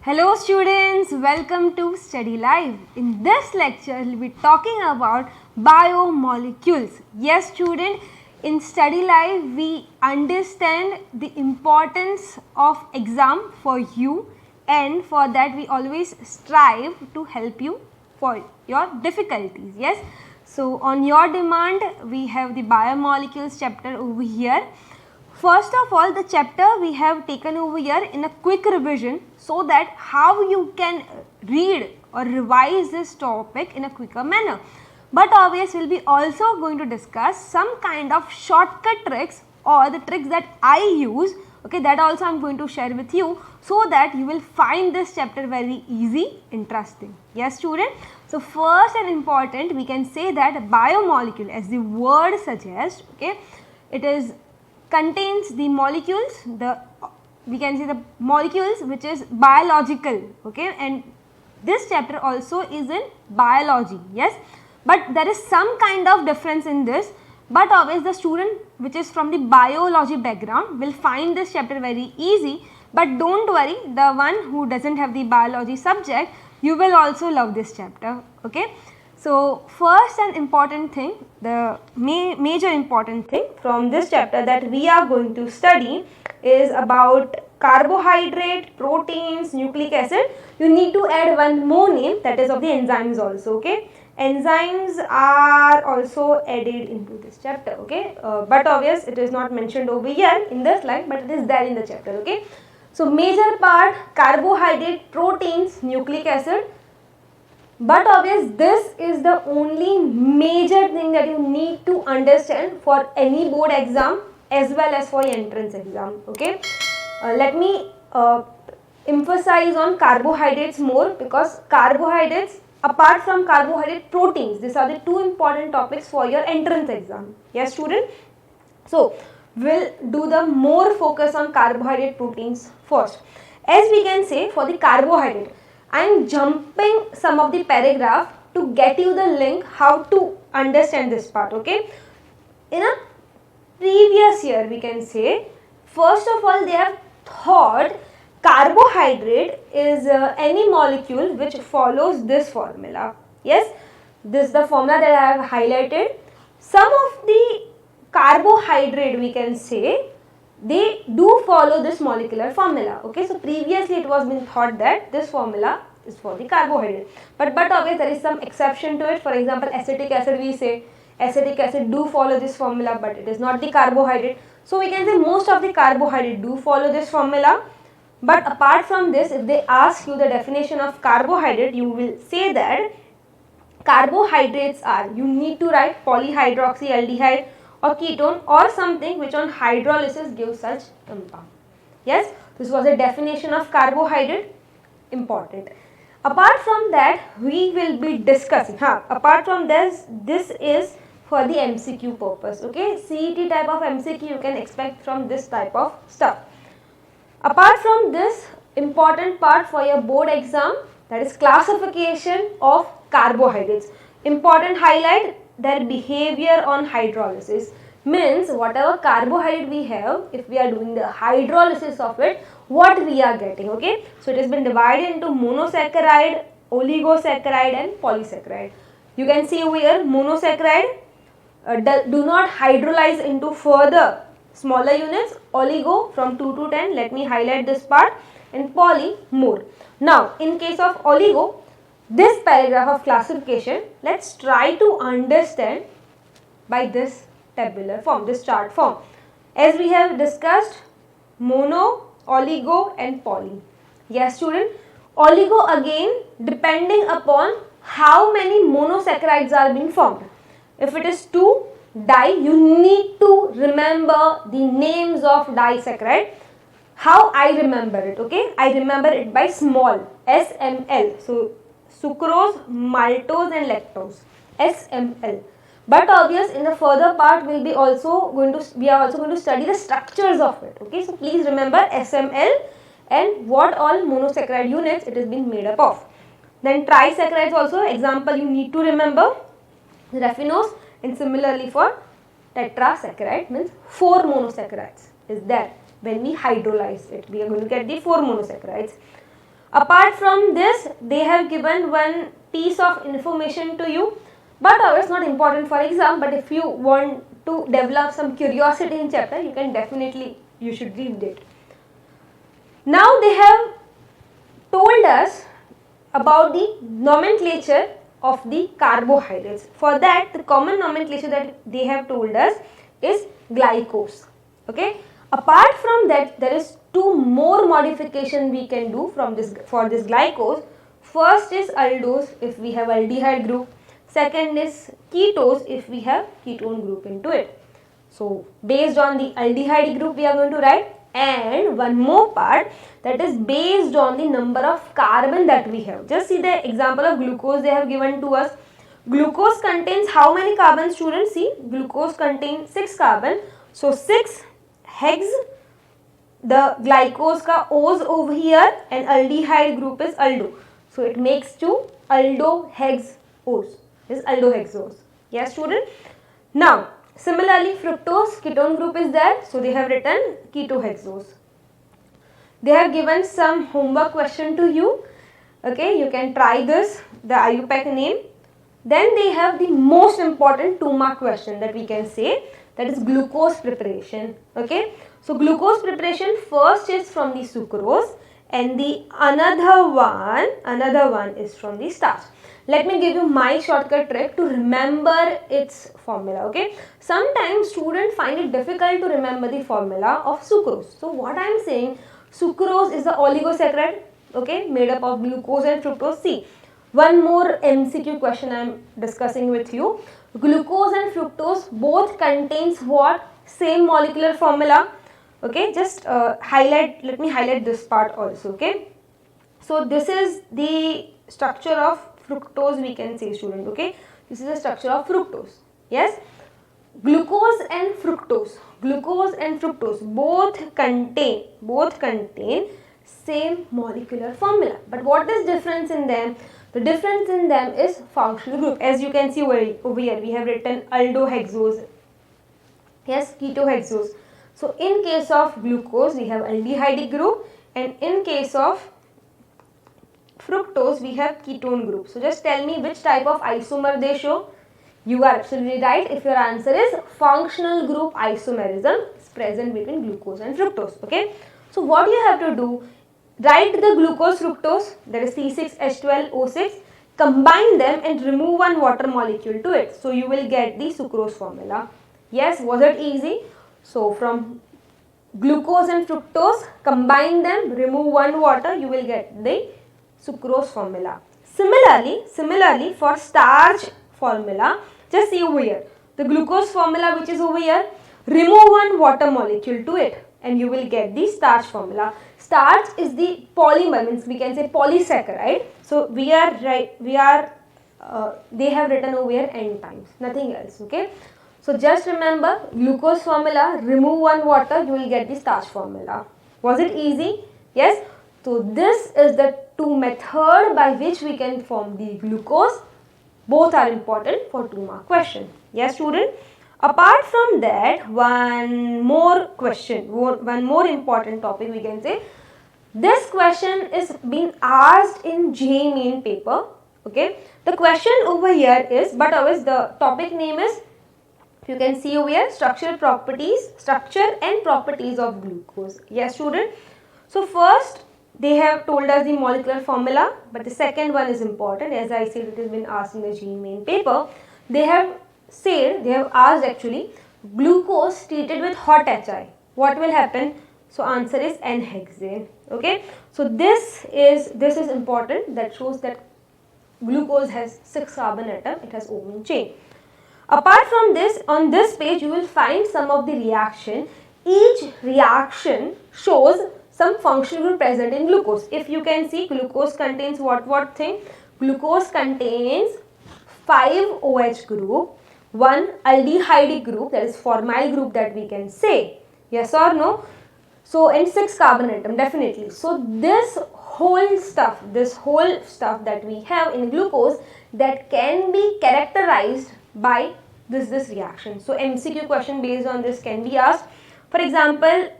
Hello students, welcome to Study Live. In this lecture, we'll be talking about biomolecules. Yes student, in Study Live, we understand the importance of exam for you, and for that we always strive to help you for your difficulties. Yes, so on your demand, we have the biomolecules chapter over here. First of all, the chapter we have taken over here in a quick revision so that how you can read or revise this topic in a quicker manner. But obviously, we'll be also going to discuss some kind of shortcut tricks or the tricks that I use. Okay, that also I'm going to share with you so that you will find this chapter very easy, interesting. Yes, student. So first and important, we can say that biomolecule, as the word suggests, okay, it is contains the molecules, we can say the molecules which is biological, okay, and this chapter also is in biology. Yes, but there is some kind of difference in this, but always the student which is from the biology background will find this chapter very easy. But don't worry, the one who doesn't have the biology subject, you will also love this chapter. Okay, so first and important thing, the major important thing from this chapter that we are going to study is about carbohydrate, proteins, nucleic acid. You need to add one more name, that is of the enzymes also. Okay, enzymes are also added into this chapter. Okay, but obvious it is not mentioned over here in the slide, but it is there in the chapter. Okay, so major part carbohydrate, proteins, nucleic acid. But obvious, this is the only major thing that you need to understand for any board exam as well as for entrance exam. Okay, let me emphasize on carbohydrates more, because carbohydrates, apart from carbohydrate, proteins, these are the two important topics for your entrance exam. Yes student, so we'll do the more focus on carbohydrate, proteins first. As we can say, for the carbohydrate, I am jumping some of the paragraph to get you the link how to understand this part. Okay, in a previous year we can say, first of all they have thought carbohydrate is any molecule which follows this formula. Yes, this is the formula that I have highlighted. Some of the carbohydrate, we can say, they do follow this molecular formula. Okay, so previously it was been thought that this formula is for the carbohydrate, but obviously there is some exception to it. For example, acetic acid, we say acetic acid do follow this formula, but it is not the carbohydrate. So we can say most of the carbohydrate do follow this formula. But apart from this, if they ask you the definition of carbohydrate, you will say that carbohydrates are, you need to write polyhydroxyaldehyde or ketone or something which on hydrolysis gives such compound. Yes, this was a definition of carbohydrate, important. Apart from that, we will be discussing, apart from this is for the MCQ purpose. Okay, CET type of MCQ you can expect from this type of stuff. Apart from this, important part for your board exam, that is classification of carbohydrates. Important highlight their behavior on hydrolysis. Means whatever carbohydrate we have, if we are doing the hydrolysis of it, what we are getting. Okay, so it has been divided into monosaccharide, oligosaccharide and polysaccharide. You can see over here monosaccharide do not hydrolyze into further smaller units, oligo from 2 to 10, let me highlight this part, and poly more. Now in case of oligo, this paragraph of classification, let's try to understand by this tabular form, this chart form. As we have discussed, mono, oligo and poly. Yes student, oligo again depending upon how many monosaccharides are being formed. If it is 2 di, you need to remember the names of disaccharide. How I remember it? Okay, I remember it by small, SML. So sucrose, maltose and lactose, SML. But obvious, in the further part we are also going to study the structures of it. Okay, so please remember SML and what all monosaccharide units it is being made up of. Then trisaccharides also, example you need to remember, raffinose, and similarly for tetrasaccharide means 4 monosaccharides is there. When we hydrolyze it, we are going to get the 4 monosaccharides. Apart from this, they have given one piece of information to you, but it's not important for exam, but if you want to develop some curiosity in chapter, you should read it. Now they have told us about the nomenclature of the carbohydrates. For that, the common nomenclature that they have told us is glycose. Okay. Apart from that, there is two more modification we can do for this glycose. First is aldose if we have aldehyde group. Second is ketose if we have ketone group into it. So based on the aldehyde group we are going to write, and one more part, that is based on the number of carbon that we have. Just see the example of glucose they have given to us. Glucose contains how many carbon, students? See, glucose contains 6 carbon. So 6 hex, the glycose ka O's over here, and aldehyde group is aldo. So it makes 2 aldohexose. Is aldohexose. Yes, student? Now, similarly, fructose, ketone group is there. So they have written ketohexose. They have given some homework question to you. Okay, you can try this, the IUPAC name. Then they have the most important 2-mark question that we can say, that is glucose preparation. Okay, so glucose preparation first is from the sucrose, and the another one is from the starch. Let me give you my shortcut trick to remember its formula. Okay, sometimes students find it difficult to remember the formula of sucrose. So what I am saying, sucrose is the oligosaccharide, okay, made up of glucose and fructose. See, one more MCQ question I am discussing with you. Glucose and fructose both contains what? Same molecular formula. Okay, just let me highlight this part also. Okay, so this is the structure of fructose, we can say, student. Okay, this is the structure of fructose. Yes, glucose and fructose both contain same molecular formula, but what is difference in them? The difference in them is functional group. As you can see over here, we have written aldohexose, yes, ketohexose. So in case of glucose, we have aldehyde group, and in case of fructose, we have ketone group. So just tell me which type of isomer they show. You are absolutely right if your answer is functional group isomerism is present between glucose and fructose. Okay, so what you have to do, write the glucose fructose, that is C6H12O6, combine them and remove one water molecule to it. So you will get the sucrose formula. Yes, was it easy? So from glucose and fructose, combine them, remove one water, you will get the sucrose formula. Similarly for starch formula, just see over here, the glucose formula which is over here, remove one water molecule to it and you will get the starch formula. Starch is the polymer, means we can say polysaccharide. So they have written over here n times, nothing else. Okay, so just remember glucose formula, remove one water, you will get the starch formula. Was it easy? Yes. So this is the two method by which we can form the glucose. Both are important for 2-mark question. Yes, student. Apart from that, one more important topic we can say. This question is being asked in JEE main paper. Okay. The question over here is, but always the topic name is, you can see over here, structure and properties of glucose. Yes, student. So first, they have told us the molecular formula, but the second one is important. As I said, it has been asked in the JEE main paper. They have asked actually, glucose treated with hot HI, what will happen? So answer is N-hexane. Okay, so this is important. That shows that glucose has 6 carbon atom. It has open chain. Apart from this, on this page you will find some of the reaction. Each reaction shows some functional group present in glucose. If you can see, glucose contains what thing? Glucose contains 5 OH group, 1 aldehyde group, that is formyl group that we can say. Yes or no? So and 6 carbon atom, definitely. So this whole stuff that we have in glucose, that can be characterized by this reaction. So MCQ question based on this can be asked. For example,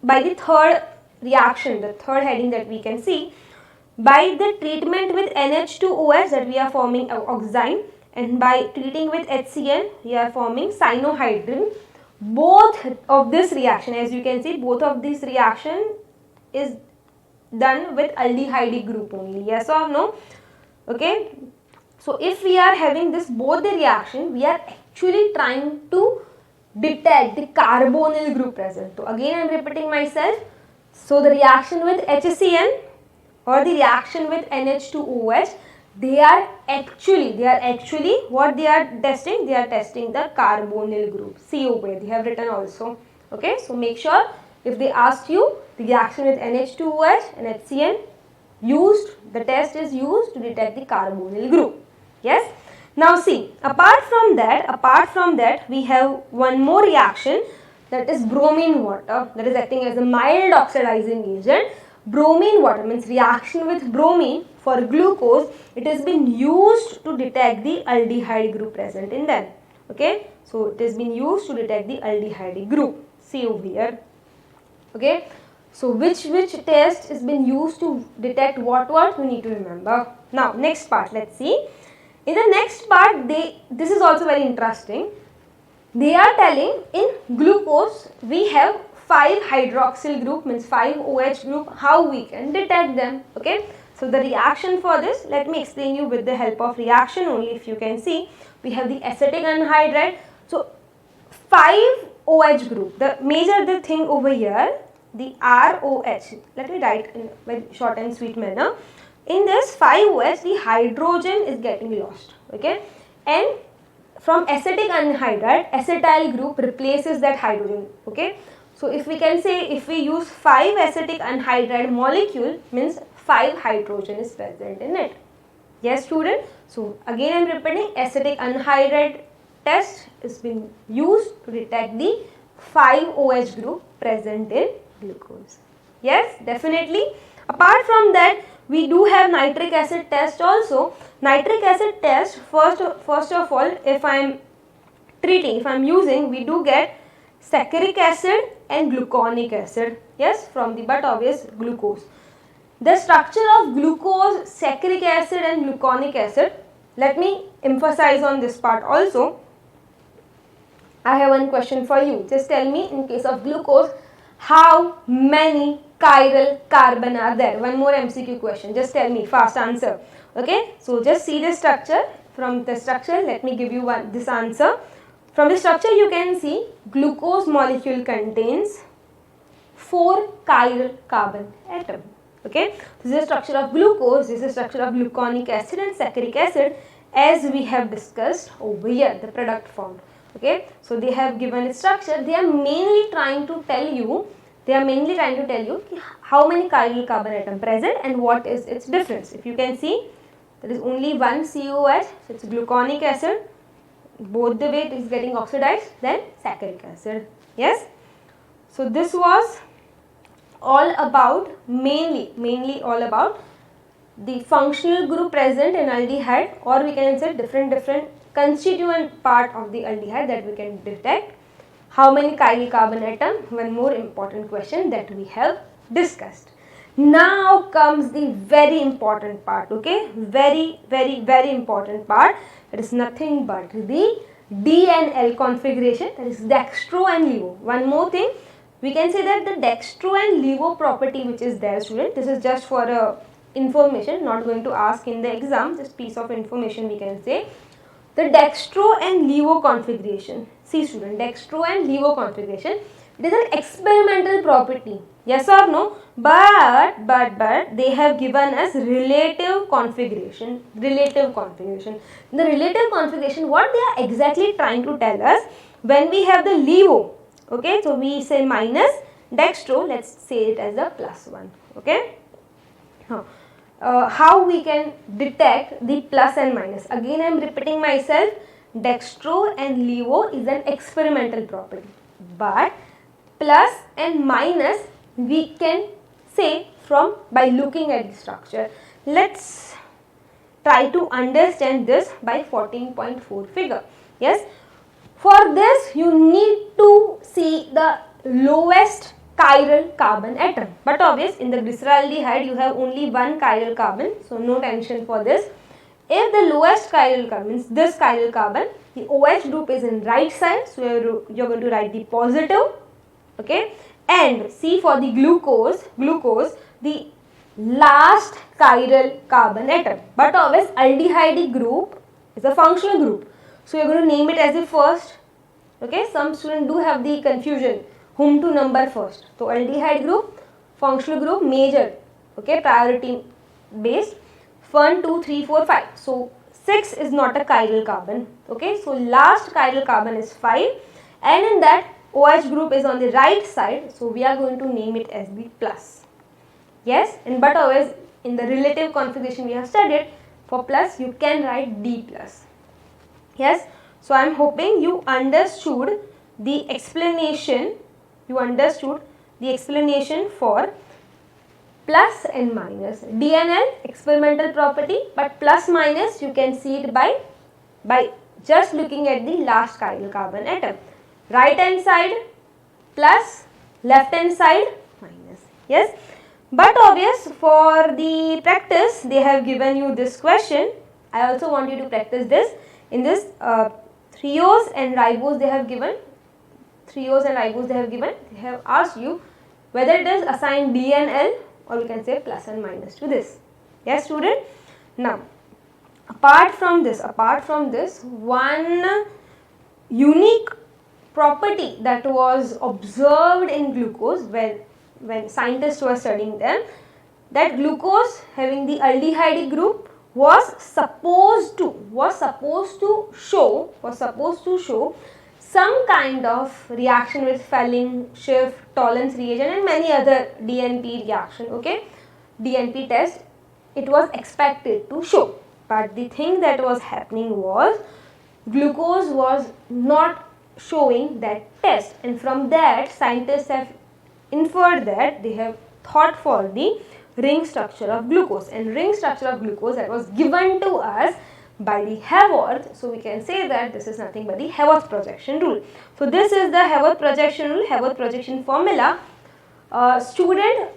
by the third reaction, the third heading that we can see, By the treatment with NH2OH, that we are forming oxime, and by treating with HCl, we are forming cyanohydrin. Both of this reaction, as you can see, both of this reaction is done with aldehyde group only. Yes or no? Okay. So if we are having this both the reaction, we are actually trying to detect the carbonyl group present. So again I am repeating myself. So the reaction with HCl or the reaction with NH2OH, they are actually what they are testing? They are testing the carbonyl group, COA. They have written also. Okay, so make sure if they ask you the reaction with NH2OH and HCl, the test is used to detect the carbonyl group. Yes. Now see, apart from that, we have one more reaction, that is bromine water, that is acting as a mild oxidizing agent. Bromine water means reaction with bromine for glucose. It has been used to detect the aldehyde group present in them. Okay, so it has been used to detect the aldehyde group. See over here. Okay, so which test has been used to detect what you need to remember. Now next part, let's see. In the next part, this is also very interesting. They are telling in glucose we have 5 hydroxyl group, means 5 OH group, how we can detect them. Okay, so the reaction for this, let me explain you with the help of reaction only. If you can see, we have the acetic anhydride. So 5 OH group, the thing over here, the ROH, let me write in very short and sweet manner. In this 5 OH, the hydrogen is getting lost. Okay, and from acetic anhydride, acetyl group replaces that hydrogen. Okay, so if we can say, if we use 5 acetic anhydride molecule, means 5 hydrogen is present in it. Yes student, so again I am repeating, acetic anhydride test is being used to detect the 5 OH group present in glucose. Yes, definitely. Apart from that, we do have nitric acid test also. Nitric acid test, first of all, if I am using, we do get saccharic acid and gluconic acid. Yes, from the but obvious glucose. The structure of glucose, saccharic acid and gluconic acid, let me emphasize on this part also. I have one question for you. Just tell me, in case of glucose, how many chiral carbon are there? One more MCQ question. Just tell me, fast answer. Okay, so just see the structure. From the structure, let me give you this answer. From the structure you can see, glucose molecule contains 4 chiral carbon atom. Okay, this is the structure of glucose, this is the structure of gluconic acid and saccharic acid, as we have discussed over here, the product formed. Okay, so they have given a structure. They are mainly trying to tell you how many chiral carbon atom present and what is its difference. If you can see, there is only one COH, so it's gluconic acid, both the way it is getting oxidized, then saccharic acid. Yes, so this was all about, mainly all about the functional group present in aldehyde, or we can say different constituent part of the aldehyde that we can detect. How many chiral carbon atom? One more important question that we have discussed. Now comes the very important part. Okay, very important part. It is nothing but the D and L configuration, that is dextro and levo. One more thing, we can say that the dextro and levo property which is there, student, this is just for information, not going to ask in the exam, just piece of information we can say. The dextro and levo configuration, see student, dextro and levo configuration, it is an experimental property, yes or no, but they have given us relative configuration. The relative configuration, what they are exactly trying to tell us, when we have the levo, okay, so we say minus, dextro, let's say it as a +1, okay. How we can detect the plus and minus? Again I am repeating myself, dextro and levo is an experimental property, but plus and minus we can say by looking at the structure. Let's try to understand this by 14.4 figure. Yes, for this you need to see the lowest chiral carbon atom. But obvious, in the glyceraldehyde you have only one chiral carbon, so no tension for this. If the lowest chiral carbon means this chiral carbon, the OH group is in right side, so you're going to write the positive, okay. And C for the glucose, the last chiral carbon atom. But always aldehyde group is a functional group, so you're going to name it as the first, okay. Some students do have the confusion whom to number first. So aldehyde group, functional group, major, okay, priority based. 1, 2, 3, 4, 5. So 6 is not a chiral carbon, okay. So last chiral carbon is 5, and in that OH group is on the right side, so we are going to name it as the plus. Yes, and but always in the relative configuration we have studied, for plus you can write D plus. Yes, so I am hoping you understood the explanation. For plus and minus. DNL experimental property, but plus minus you can see it by just looking at the last chiral carbon atom. Right hand side plus, left hand side minus. Yes, but obvious for the practice they have given you this question. I also want you to practice this. In this triose and ribose they have given. They have asked you whether it is assigned D and L, or we can say plus and minus to this. Yes, student. Now, apart from this, one unique property that was observed in glucose when scientists were studying them, that glucose having the aldehyde group was supposed to show some kind of reaction with Fehling, Schiff, Tollens reagent and many other DNP reaction, okay, DNP test it was expected to show. But the thing that was happening was glucose was not showing that test, and from that scientists have inferred that they have thought for the ring structure of glucose, and ring structure of glucose that was given to us by the Haworth. So we can say that this is nothing but the Haworth projection rule. So this is the Haworth projection rule, Haworth projection formula. Student,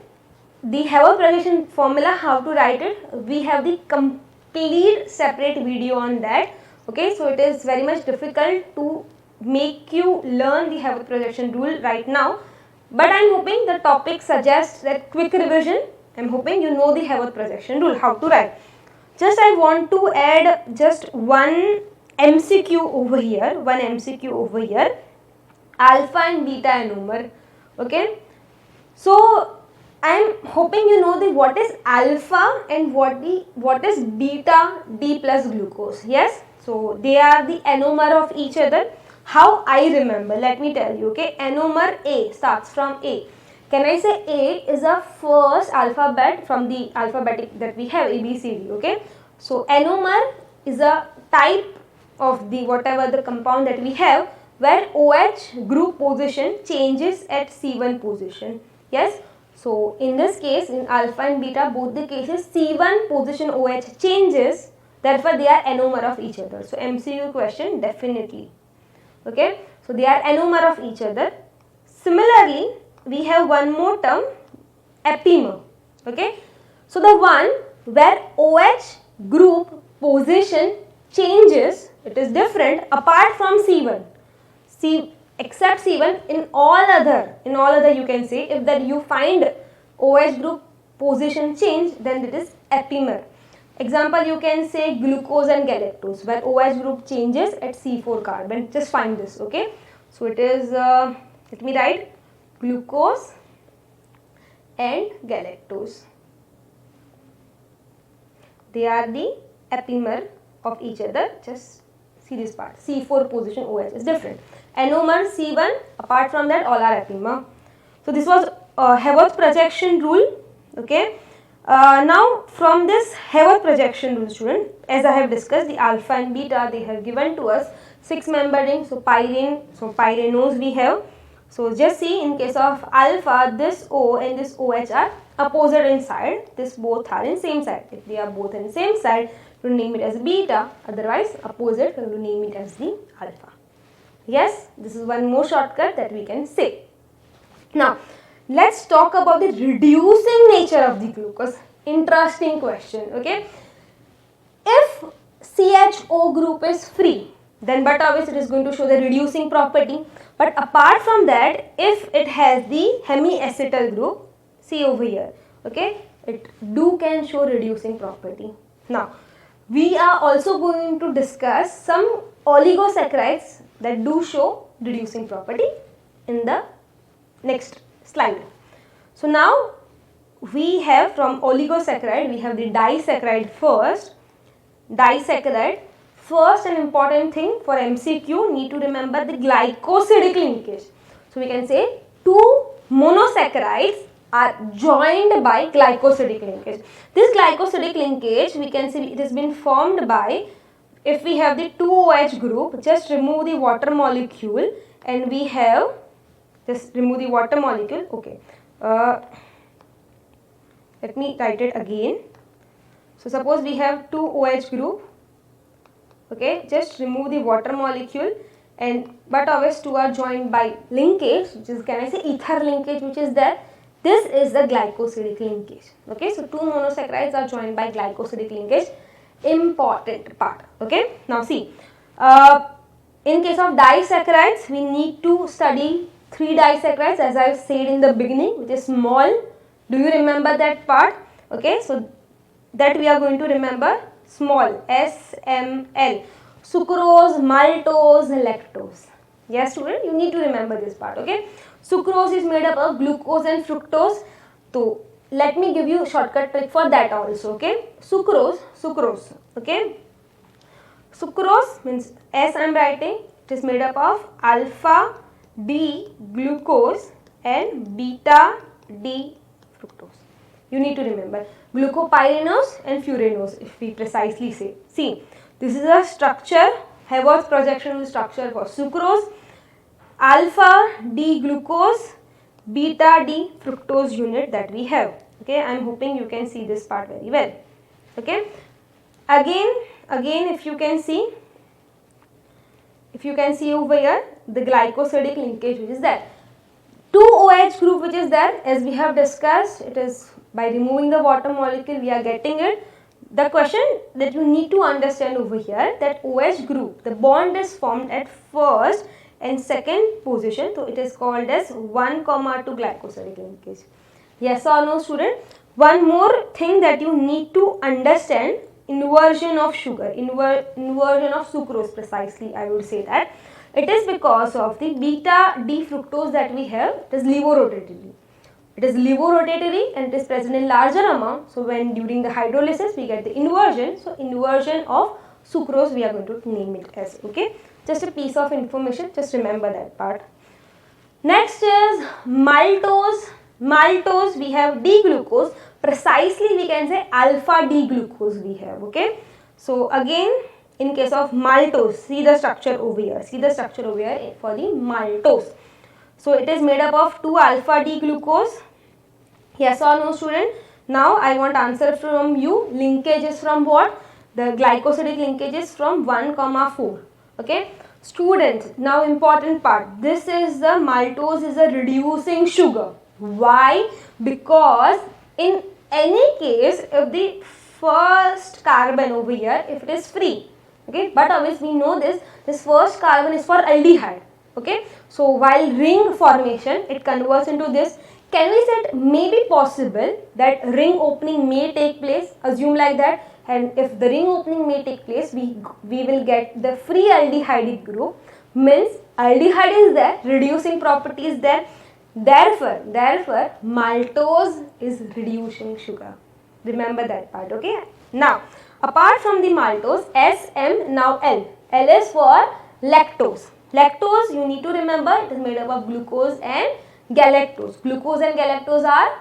the Haworth projection formula, how to write it, we have the complete separate video on that, okay. So it is very much difficult to make you learn the Haworth projection rule right now, but I am hoping the topic suggests that quick revision. I am hoping you know the Haworth projection rule, how to write. Just I want to add just one MCQ over here, alpha and beta anomer, okay. So I am hoping you know the what is alpha and what is beta D plus glucose. Yes, so they are the anomer of each other. How I remember, let me tell you, okay. Anomer A starts from A. Can I say A is a first alphabet from the alphabetic that we have, A, B, C, D, okay. So anomer is a type of the whatever the compound that we have where OH group position changes at C1 position. Yes. So in this case, in alpha and beta, both the cases C1 position OH changes, therefore they are anomer of each other. So MCQ question definitely, okay. So they are anomer of each other. Similarly, we have one more term, epimer, okay. So the one where OH group position changes, it is different apart from C1. Except C1, in all other you can say, if that you find OH group position change, then it is epimer. Example, you can say glucose and galactose, where OH group changes at C4 carbon. Just find this, okay. So it is, let me write, glucose and galactose. They are the epimer of each other. Just see this part, C4 position OH is different. Anomer C1, apart from that all are epimer. So this was Haworth projection rule, okay. Now from this Haworth projection rule, student, as I have discussed, the alpha and beta, they have given to us 6-member ring. So pyranose we have. So just see, in case of alpha, this O and this OH are opposite in side, this both are in same side. If they are both in same side, you name it as beta, otherwise opposite, you name it as the alpha. Yes, this is one more shortcut that we can say. Now let's talk about the reducing nature of the glucose. Interesting question, okay. If CHO group is free, then but obviously it is going to show the reducing property. But apart from that, if it has the hemiacetal group, see over here, okay, it can show reducing property. Now, we are also going to discuss some oligosaccharides that do show reducing property in the next slide. So now we have from oligosaccharide, we have the disaccharide first. Disaccharide, first an important thing for MCQ, need to remember the glycosidic linkage. So we can say two monosaccharides are joined by glycosidic linkage. This glycosidic linkage, we can see it has been formed by, if we have the 2OH group, just remove the water molecule and we have, just remove the water molecule, okay. Let me write it again. So suppose we have 2OH group, okay, just remove the water molecule and but always two are joined by linkage, which is, can I say, ether linkage, which is there. This is the glycosidic linkage, okay. So two monosaccharides are joined by glycosidic linkage, important part, okay. Now see, in case of disaccharides, we need to study 3 disaccharides as I said in the beginning, which is small. Do you remember that part? Okay, so that we are going to remember small, SML, sucrose, maltose, lactose. Yes student, you need to remember this part, okay. Sucrose is made up of glucose and fructose. So let me give you a shortcut trick for that also, okay. Sucrose, okay. Sucrose means, as I am writing, it is made up of alpha D glucose and beta D fructose. You need to remember glucopyranose and furanose, if we precisely say. See, this is a structure, Haworth projectional structure for sucrose, alpha D glucose, beta D fructose unit that we have. Okay, I am hoping you can see this part very well. Okay, again if you can see over here the glycosidic linkage which is there. 2OH group which is there, as we have discussed, it is by removing the water molecule we are getting it. The question that you need to understand over here, that OH group, the bond is formed at first and second position, so it is called as 1, 2 glycosidic linkage. Yes or no student? One more thing that you need to understand, inversion of sugar, inversion of sucrose precisely, I would say that. It is because of the beta D fructose that we have, it is levorotatory. It is levorotatory and it is present in larger amount. So when during the hydrolysis we get the inversion. So inversion of sucrose we are going to name it as, okay. Just a piece of information, just remember that part. Next is maltose. Maltose we have D-glucose, precisely we can say alpha D-glucose we have, okay. So again, in case of maltose, see the structure over here, for the maltose. So it is made up of 2 alpha D glucose. Yes or no student? Now I want answer from you. Linkages from what? The glycosidic linkages from 1, 4. Okay. Students, now important part. This is the maltose is a reducing sugar. Why? Because in any case, if the first carbon over here, if it is free, okay, but obviously we know this first carbon is for aldehyde, okay. So while ring formation, it converts into this. Can we say it may be possible that ring opening may take place, assume like that, and if the ring opening may take place, we will get the free aldehyde group, means aldehyde is there, reducing property is there, therefore maltose is reducing sugar. Remember that part, okay. Now apart from the maltose, SM, now L. L is for lactose. Lactose, you need to remember, it is made up of glucose and galactose. Glucose and galactose are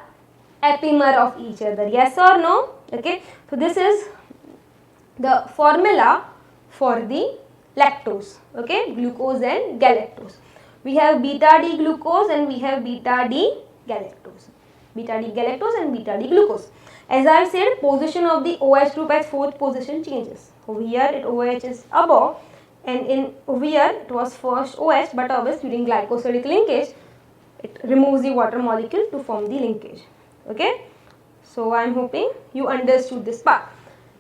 epimer of each other. Yes or no? Okay. So this is the formula for the lactose. Okay. Glucose and galactose. We have beta D glucose and we have beta D galactose. Beta D galactose and beta D glucose. As I said, position of the OH group as 4th position changes. Over here OH is above, and in over here it was first OH, but obviously during glycosidic linkage it removes the water molecule to form the linkage. Okay, so I am hoping you understood this part.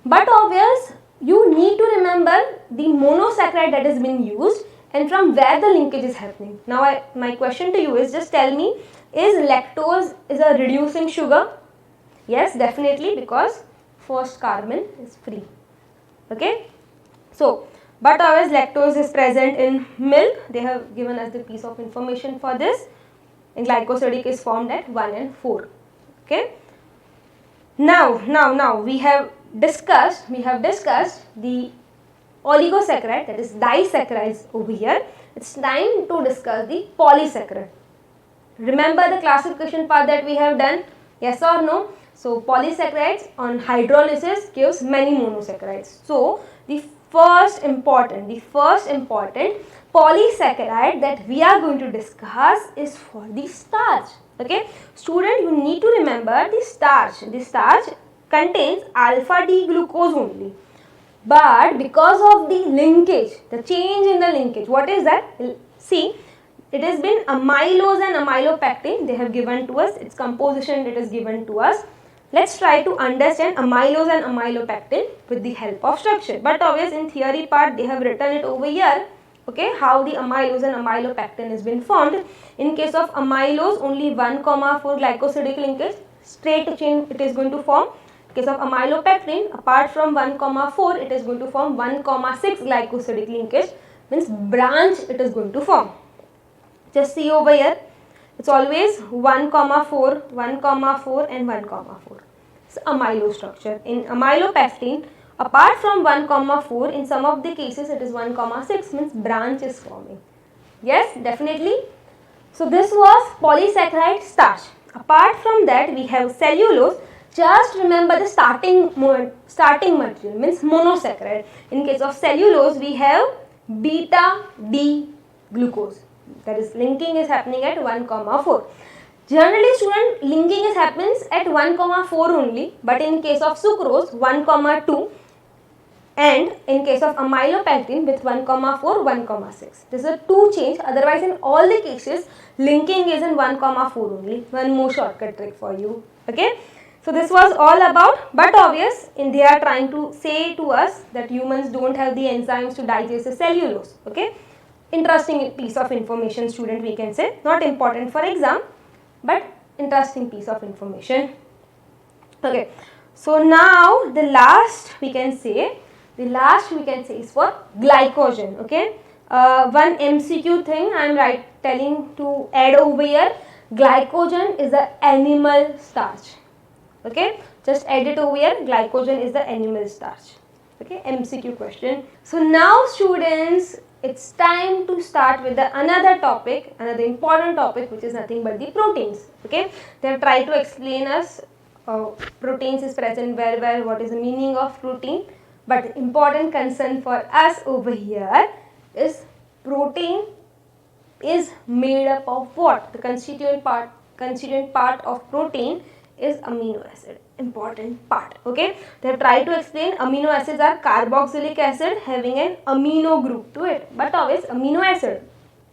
But obvious, you need to remember the monosaccharide that has been used and from where the linkage is happening. Now my question to you is, just tell me, is lactose is a reducing sugar? Yes, definitely, because first carbon is free. Okay, so but always lactose is present in milk. They have given us the piece of information for this, and glycosidic is formed at 1 and 4. Okay, now we have discussed the oligosaccharide, that is disaccharides over here. It's time to discuss the polysaccharide. Remember the classification part that we have done, yes or no? So polysaccharides on hydrolysis gives many monosaccharides. So the first important polysaccharide that we are going to discuss is for the starch. Okay, student, you need to remember the starch. The starch contains alpha D glucose only. But because of the linkage, the change in the linkage, what is that? See, it has been amylose and amylopectin. They have given to us, its composition it is given to us. Let's try to understand amylose and amylopectin with the help of structure. But obviously in theory part they have written it over here. Okay, how the amylose and amylopectin has been formed. In case of amylose, only 1,4 glycosidic linkage, straight chain it is going to form. In case of amylopectin, apart from 1,4, it is going to form 1,6 glycosidic linkage, means branch it is going to form. Just see over here, it's always 1,4, 1,4 and 1,4. It's amylose structure. In amylopectin, apart from 1,4, in some of the cases it is 1,6, means branch is forming. Yes, definitely. So this was polysaccharide starch. Apart from that, we have cellulose. Just remember the starting material, means monosaccharide. In case of cellulose, we have beta D glucose. That is, linking is happening at 1,4. Generally, student, linking happens at 1,4 only, but in case of sucrose 1,2, and in case of amylopectin with 1,4, 1,6. This is a 2 change. Otherwise, in all the cases, linking is in 1,4 only. One more shortcut trick for you. Okay. So this was all about, but obvious, they are trying to say to us that humans don't have the enzymes to digest the cellulose. Okay. Interesting piece of information, student, we can say. Not important for exam, but interesting piece of information. Okay. So now the last we can say is for glycogen. Okay. One MCQ thing I am telling to add over here. Glycogen is the animal starch. Okay, just add it over here. Glycogen is the animal starch. Okay, MCQ question. So now students, it's time to start with another topic, another important topic, which is nothing but the proteins. Okay, they have tried to explain us proteins is present where, what is the meaning of protein. But important concern for us over here is protein is made up of what? The constituent part of protein is amino acid. Important part. Okay, they have tried to explain amino acids are carboxylic acid having an amino group to it. But always amino acid,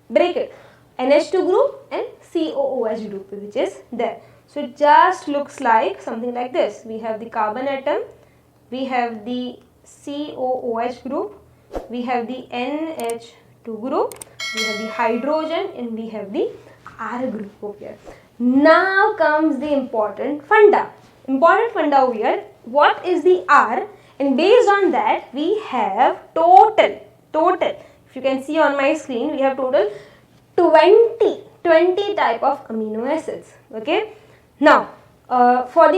break it, NH2 group and COOH group which is there. So it just looks like something like this. We have the carbon atom, we have the COOH group, we have the NH2 group, we have the hydrogen and we have the R group over here. Now comes the important funda. Important funda over here. What is the R? And based on that, we have total. If you can see on my screen, we have total 20 type of amino acids. Okay. Now, for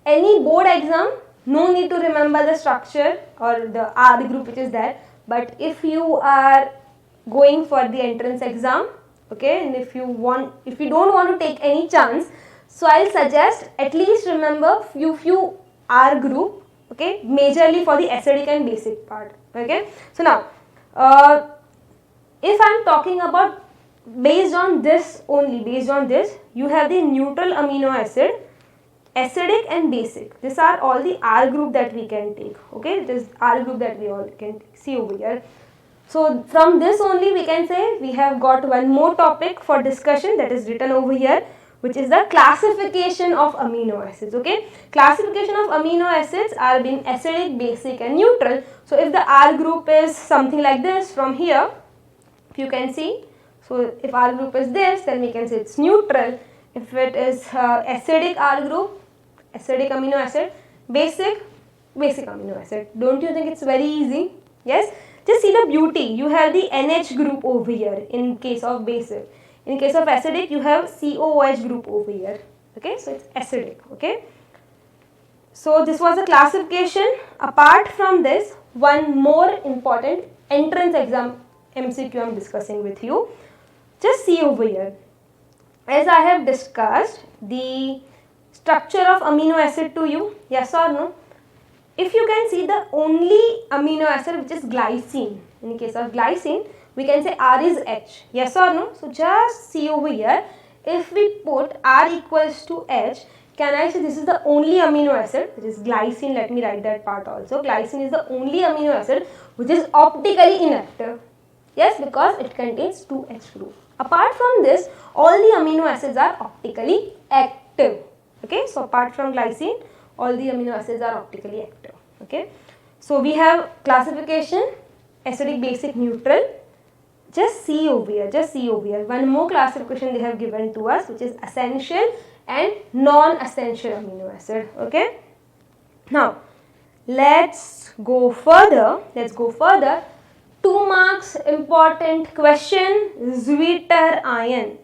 any board exam, no need to remember the structure or the R group which is there. But if you are going for the entrance exam, okay, and if you don't want to take any chance, so I'll suggest at least remember few R group, okay, majorly for the acidic and basic part. Okay, so now if I'm talking about based on this, you have the neutral amino acid, acidic and basic. These are all the R group that we can take. Okay, this R group that we all can see over here. So from this only we can say we have got one more topic for discussion that is written over here, which is the classification of amino acids. Okay, classification of amino acids are being acidic, basic and neutral. So if the R group is something like this from here, if you can see, so if R group is this, then we can say it's neutral. If it is acidic R group, acidic amino acid, basic amino acid. Don't you think it's very easy? Yes. Just see the beauty. You have the NH group over here in case of basic. In case of acidic, you have COOH group over here. Okay, so it's acidic. Okay. So this was a classification. Apart from this, one more important entrance exam MCQ I am discussing with you. Just see over here. As I have discussed the structure of amino acid to you, yes or no? If you can see the only amino acid which is glycine, in case of glycine, we can say R is H, yes or no? So just see over here, if we put R equals to H, can I say this is the only amino acid which is glycine? Let me write that part also. Glycine is the only amino acid which is optically inactive. Yes, because it contains 2H group. Apart from this, all the amino acids are optically active. Okay, so apart from glycine, all the amino acids are optically active. Okay, so we have classification acidic, basic, neutral. Just see over here, just see over here. One more classification they have given to us, which is essential and non-essential amino acid. Okay, now let's go further. 2 marks important question. Zwitter ion,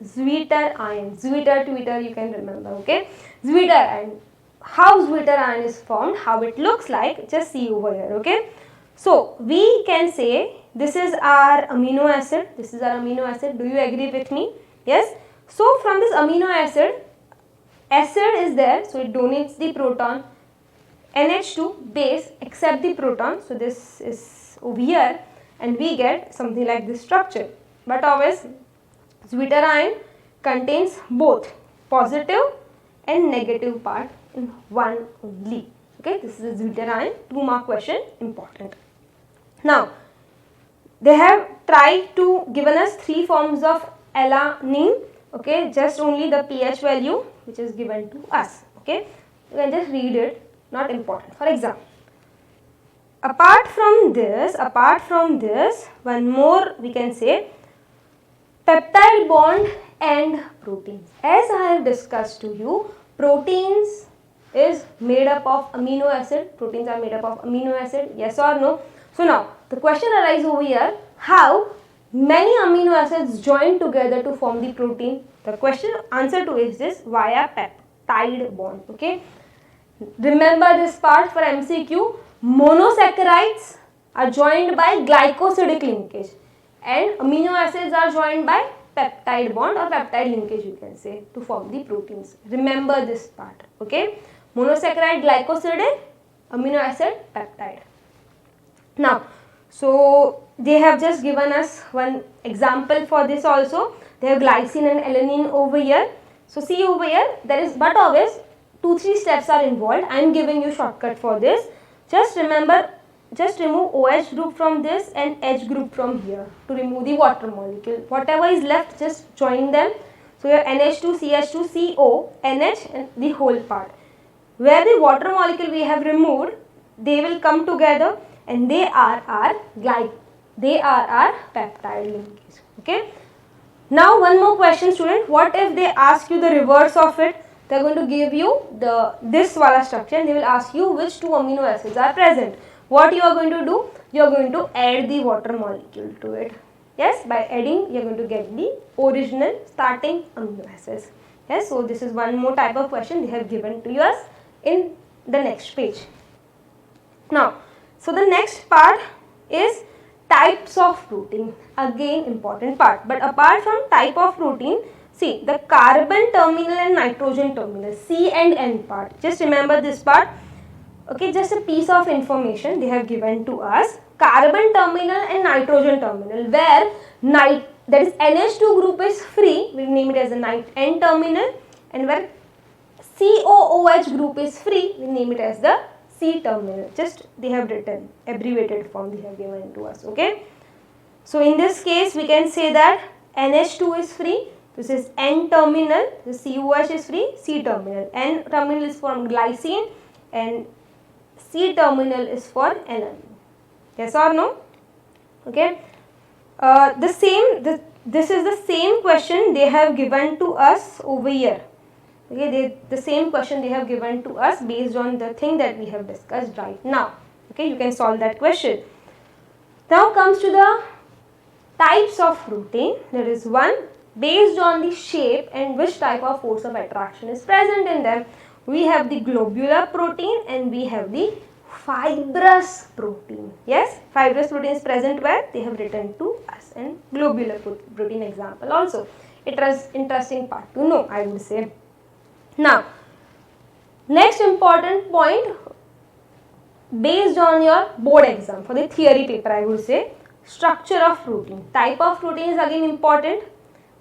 Twitter you can remember. Okay, Zwitter ion. How Zwitter ion is formed, how it looks like, just see over here. Okay, so we can say this is our amino acid, do you agree with me? Yes. So from this amino acid is there, so it donates the proton, NH2 base accept the proton, so this is over here and we get something like this structure. But always Zwitter ion contains both positive and negative part in one only. Okay, this is a Zwitter ion, 2 mark question, important. Now they have tried to given us 3 forms of alanine. Okay, just only the pH value which is given to us. Okay, you can just read it, not important for exam. Apart from this, one more we can say peptide bond and proteins. As I have discussed to you, proteins is made up of amino acid. Proteins are made up of amino acid, yes or no? So now the question arises over here, how many amino acids join together to form the protein? The question answer to is this, via peptide bond. Okay, remember this part for MCQ. Monosaccharides are joined by glycosidic linkage and amino acids are joined by peptide bond or peptide linkage, you can say, to form the proteins. Remember this part. Okay, monosaccharide, glycosidic, amino acid, peptide. Now, so they have just given us one example for this also. They have glycine and alanine over here. So see over here, there is, but always 2-3 steps are involved. I am giving you shortcut for this. Just remember, just remove OH group from this and H group from here to remove the water molecule. Whatever is left, just join them. So you have NH2, CH2, CO, NH and the whole part. Where the water molecule we have removed, they will come together and they are our peptide linkage. Okay. Now one more question, student. What if they ask you the reverse of it? They are going to give you this wala structure and they will ask you which 2 amino acids are present. What you are going to do? You are going to add the water molecule to it. Yes, by adding you are going to get the original starting amino acids. Yes, so this is one more type of question they have given to us in the next page. Now, so the next part is types of protein. Again important part. But apart from type of protein, see the carbon terminal and nitrogen terminal, C and N part. Just remember this part. Okay, just a piece of information they have given to us. Carbon terminal and nitrogen terminal, where that is NH2 group is free, we name it as a N terminal, and where COOH group is free, we name it as the C terminal. Just they have written abbreviated form they have given to us. Okay. So in this case we can say that NH2 is free. This is N terminal, the COH is free, C terminal. N terminal is for glycine and C terminal is for alanine. Yes or no? Okay. This is the same question they have given to us over here. Okay, the same question they have given to us based on the thing that we have discussed right now. Okay, you can solve that question. Now comes to the types of protein. There is one, based on the shape and which type of force of attraction is present in them. We have the globular protein and we have the fibrous protein. Yes, fibrous protein is present where? They have written to us, and globular protein example also. It was interesting part to know, I would say. Now, next important point, based on your board exam for the theory paper, I would say, structure of protein. Type of protein is again important.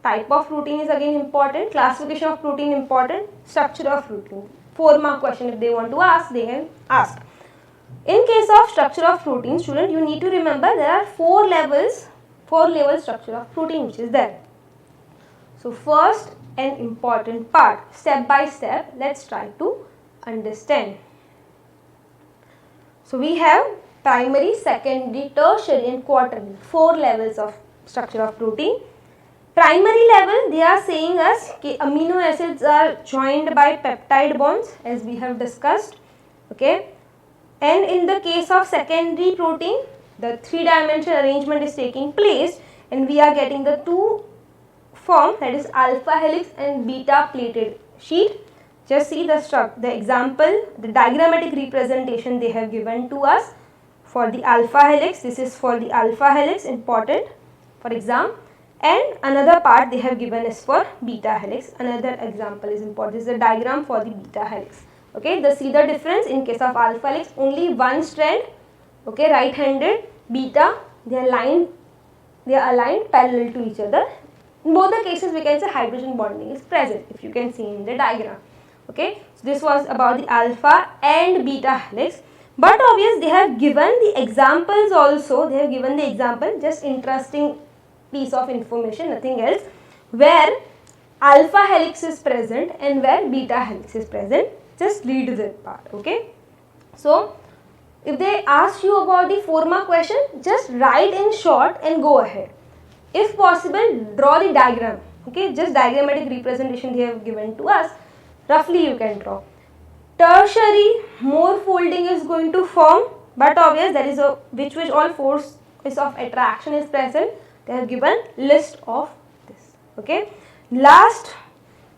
Type of protein is again important. Classification of protein important. Structure of protein. 4-mark question if they want to ask, they can ask. In case of structure of protein, student, you need to remember there are 4 levels, 4-level structure of protein which is there. So first an important part, step by step, let's try to understand. So we have primary, secondary, tertiary and quaternary, 4 levels of structure of protein. Primary level, they are saying us that amino acids are joined by peptide bonds as we have discussed. Okay. And in the case of secondary protein, the 3-dimensional arrangement is taking place and we are getting the 2 form, that is alpha helix and beta plated sheet. Just see the example, the diagrammatic representation they have given to us for the alpha helix. This is for the alpha helix, important for exam. And another part they have given is for beta helix. Another example is important. This is a diagram for the beta helix. Okay, see the difference. In case of alpha helix, only one strand, okay, right-handed. Beta, they are aligned parallel to each other. In both the cases, we can say hydrogen bonding is present, if you can see in the diagram. Okay, so this was about the alpha and beta helix. But obviously, they have given the examples also. They have given the example, just interesting piece of information, nothing else, where alpha helix is present and where beta helix is present. Just read that part. Okay, so if they ask you about the 4-mark question, just write in short and go ahead. If possible, draw the diagram. Okay, just diagrammatic representation they have given to us. Roughly you can draw. Tertiary, more folding is going to form, but obvious there is a which all force of attraction is present. They have given list of this. Okay, last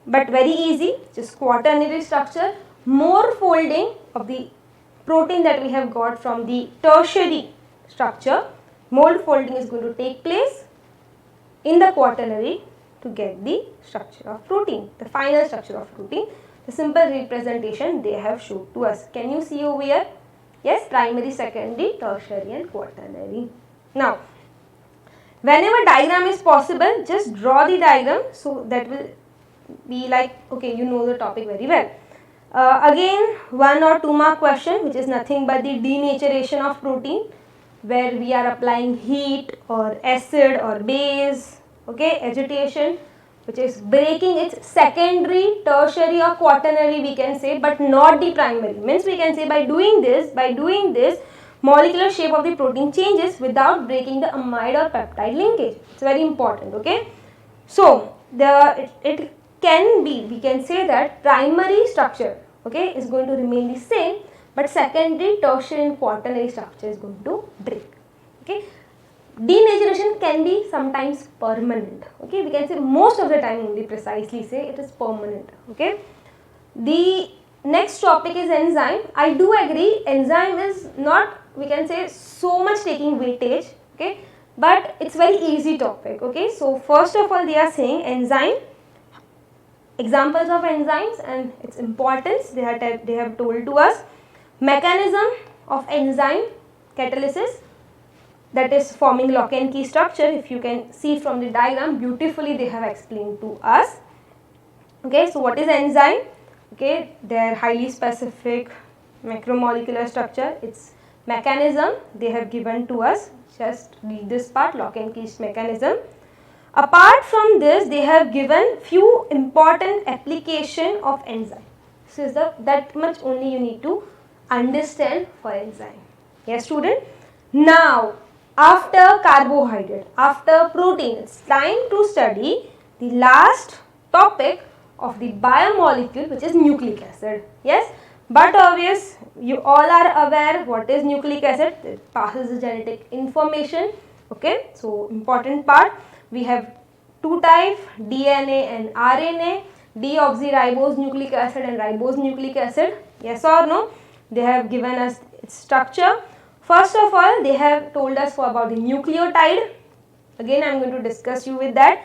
but very easy, just quaternary structure. More folding of the protein that we have got from the tertiary structure, more folding is going to take place in the quaternary to get the structure of protein, the final structure of protein. The simple representation they have shown to us. Can you see over here? Yes, primary, secondary, tertiary and quaternary. Now, whenever diagram is possible, just draw the diagram, so that will be like, okay, you know the topic very well. Again, 1 or 2-mark question, which is nothing but the denaturation of protein, where we are applying heat or acid or base, okay, agitation, which is breaking its secondary, tertiary or quaternary, we can say, but not the primary. Means we can say by doing this, molecular shape of the protein changes without breaking the amide or peptide linkage. It's very important. Okay, so it can be, we can say that primary structure, okay, is going to remain the same, but secondary, tertiary and quaternary structure is going to break. Okay, denaturation can be sometimes permanent. Okay, we can say most of the time only, precisely say it is permanent. Okay, the next topic is enzyme. I do agree, enzyme is not, we can say, so much taking weightage. Okay, but it's very easy topic. Okay, so first of all they are saying enzyme, examples of enzymes and its importance they have told to us. Mechanism of enzyme catalysis, that is forming lock and key structure. If you can see from the diagram, beautifully they have explained to us. Okay, so what is enzyme? Okay, they are highly specific macromolecular structure. Its mechanism they have given to us. Just read this part, lock and key mechanism. Apart from this, they have given few important application of enzyme. So is that much only you need to understand for enzyme. Yes, student. Now, after carbohydrate, after protein, it's time to study the last topic of the biomolecule, which is nucleic acid. Yes, but obvious, you all are aware what is nucleic acid. It passes the genetic information. Okay, so important part. We have two types, DNA and RNA, deoxyribose nucleic acid and ribose nucleic acid. Yes or no? They have given us its structure. First of all, they have told us about the nucleotide. Again, I am going to discuss you with that.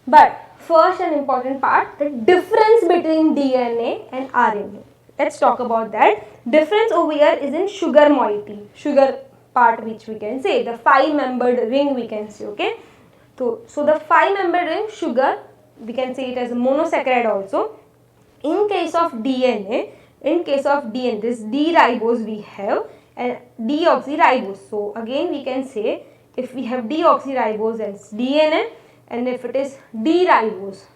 But first, an important part, the difference between DNA and RNA. Let's talk about that. Difference over here is in sugar moiety, sugar part, which we can say the 5-membered ring, we can say. Okay, so the 5-membered ring sugar, we can say it as a monosaccharide also. In case of DNA, this D-ribose we have and deoxyribose. So again we can say if we have deoxyribose as DNA, and if it is D-ribose,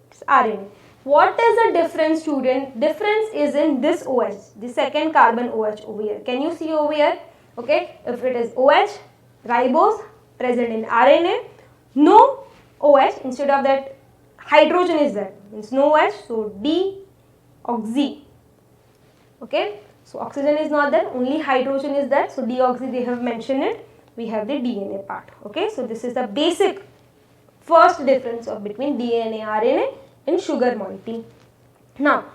it's RNA. What is the difference, student? Difference is in this OH, the second carbon OH over here. Can you see over here? Okay, if it is OH, ribose present in RNA, no OH, instead of that hydrogen is there, means no OH, so deoxy. Okay, so oxygen is not there, only hydrogen is there, so deoxy they have mentioned it. We have the DNA part. Okay, so this is the basic first difference of between DNA RNA in sugar moiety. Now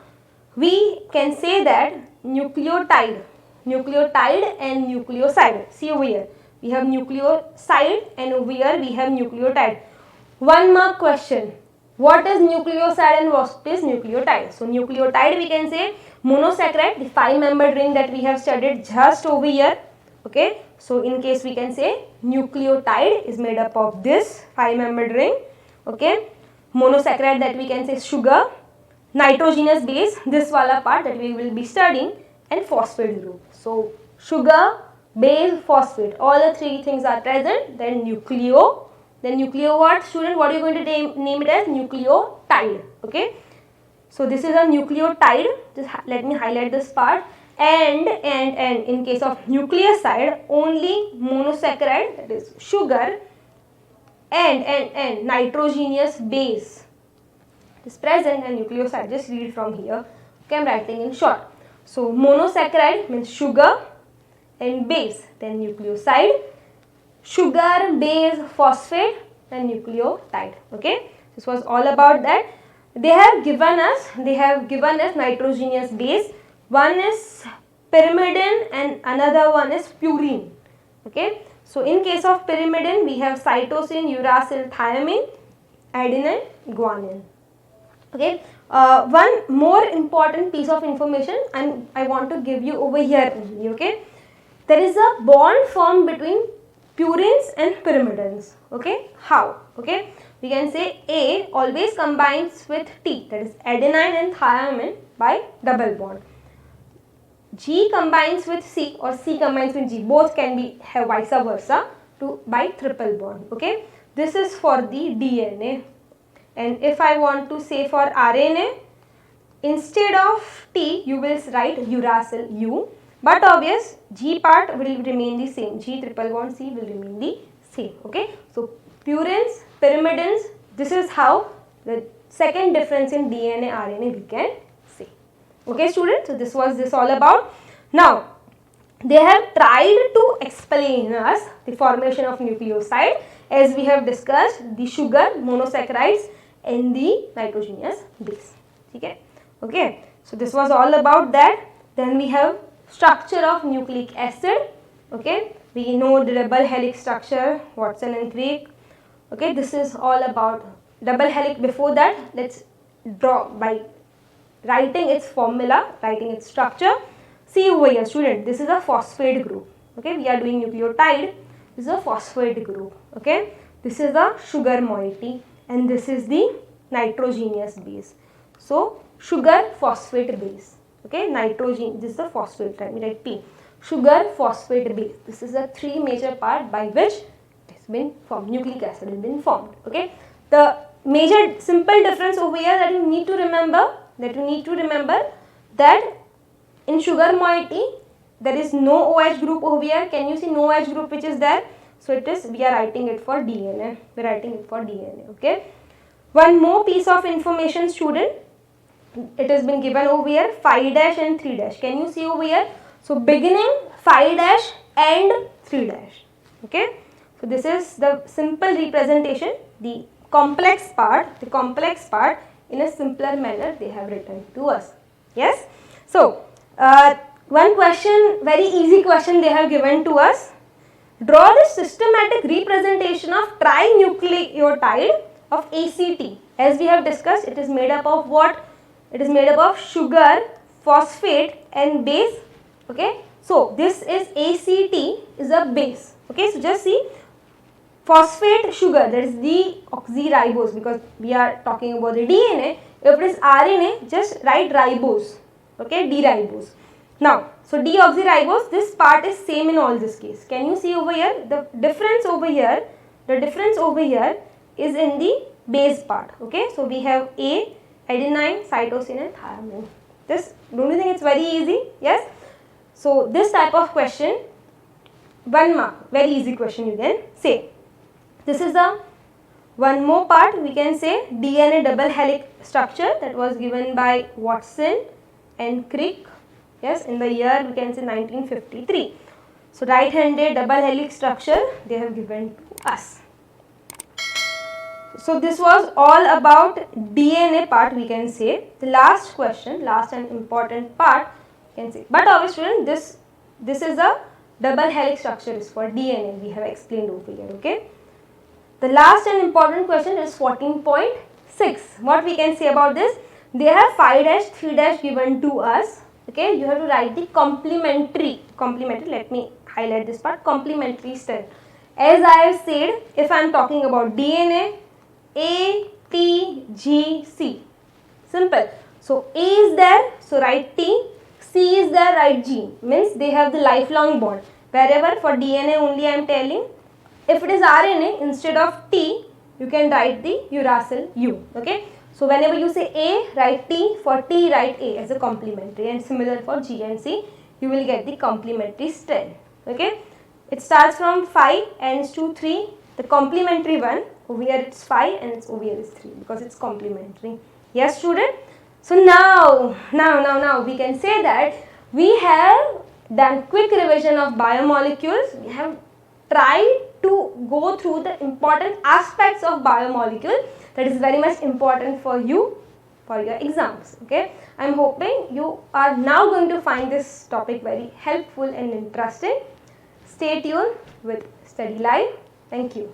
we can say that nucleotide and nucleoside. See over here, we have nucleoside and over here we have nucleotide. One mark question. What is nucleoside and what is nucleotide? So nucleotide we can say monosaccharide, the 5-membered ring that we have studied just over here. Okay, so in case we can say nucleotide is made up of this 5-membered ring. Okay, monosaccharide that we can say sugar, nitrogenous base, this wala part that we will be studying, and phosphate group. So sugar, base, phosphate, all the three things are present. Then nucleo what, student? What are you going to name it as? Nucleotide. Okay, so this is a nucleotide. Just let me highlight this part. And in case of nucleoside, only monosaccharide, that is sugar, and nitrogenous base is present, and nucleoside, just read from here. Okay, I am writing in short. So monosaccharide means sugar and base, then nucleoside, sugar, base, phosphate, and nucleotide. Okay, this was all about that. They have given us nitrogenous base. One is pyrimidine and another one is purine. Okay, so in case of pyrimidine we have cytosine, uracil, thiamine, adenine, guanine. Okay, one more important piece of information I want to give you over here only. Okay, there is a bond formed between purines and pyrimidines. Okay, how? Okay, we can say A always combines with T, that is adenine and thiamine, by double bond. G combines with C or C combines with G, both can be have vice versa by triple bond. Okay, this is for the DNA. And if I want to say for RNA, instead of T you will write uracil U, but obvious G part will remain the same, G triple bond C will remain the same. Okay, so purines, pyrimidines, this is how the second difference in DNA RNA we can say. Okay students, so this was all about. Now they have tried to explain us the formation of nucleoside, as we have discussed the sugar, monosaccharides, and the nitrogenous base. Okay, okay, so this was all about that. Then we have structure of nucleic acid. Okay, we know the double helix structure, Watson and Crick. Okay, this is all about double helix. Before that, let's draw by writing its formula, writing its structure. See over here student, this is a phosphate group. Okay, we are doing nucleotide, this is a phosphate group. Okay, this is the sugar moiety and this is the nitrogenous base. So sugar phosphate base. Okay, nitrogen, this is the phosphate, let me write P. Sugar, phosphate, base. This is the three major part by which it has been formed, nucleic acid has been formed. Okay, the major simple difference over here that you need to remember, that in sugar moiety there is no OH group over here. Can you see no OH group which is there? So it is, we are writing it for DNA. We are writing it for DNA. Okay. One more piece of information, student. It has been given over here, 5 dash and 3 dash. Can you see over here? So beginning 5 dash and 3 dash. Okay. So this is the simple representation. The complex part in a simpler manner they have written to us. Yes. So one question, very easy question they have given to us. Draw the systematic representation of trinucleotide of ACT. As we have discussed, it is made up of what? It is made up of sugar, phosphate and base. Okay. So this is ACT is a base. Okay. So just see, phosphate sugar, that is deoxyribose, because we are talking about the DNA. If it is RNA, just write ribose. Okay, D-ribose. Now, so deoxyribose, this part is same in all this case. Can you see over here? The difference over here is in the base part. Okay, so we have A, adenine, cytosine and thymine. This, don't you think it's very easy? Yes. So this type of question, 1 mark, very easy question you can say. This is the one more part, we can say DNA double helix structure, that was given by Watson and Crick. Yes, in the year we can say 1953. So right-handed double helix structure they have given to us. So this was all about DNA part, we can say. The last question, last and important part, you can say. But obviously student, this is a double helix structure is for DNA, we have explained over here. Okay. The last and important question is 14.6. What we can say about this? They have 5 dash, 3 dash given to us. Okay, you have to write the complementary, let me highlight this part, complementary strand. As I have said, if I am talking about DNA, A, T, G, C. Simple. So A is there, so write T, C is there, write G. Means they have the lifelong bond. Wherever for DNA only I am telling, if it is RNA, instead of T, you can write the uracil U. Okay. So whenever you say A, write T, for T write A as a complementary, and similar for G and C, you will get the complementary strand. Okay. It starts from 5 ends to 3. The complementary one, over here it's 5 and it's over here is 3 because it's complementary. Yes student? So now we can say that we have done quick revision of biomolecules. We have tried to go through the important aspects of biomolecule that is very much important for you for your exams. Okay, I am hoping you are now going to find this topic very helpful and interesting. Stay tuned with Study Live. Thank you.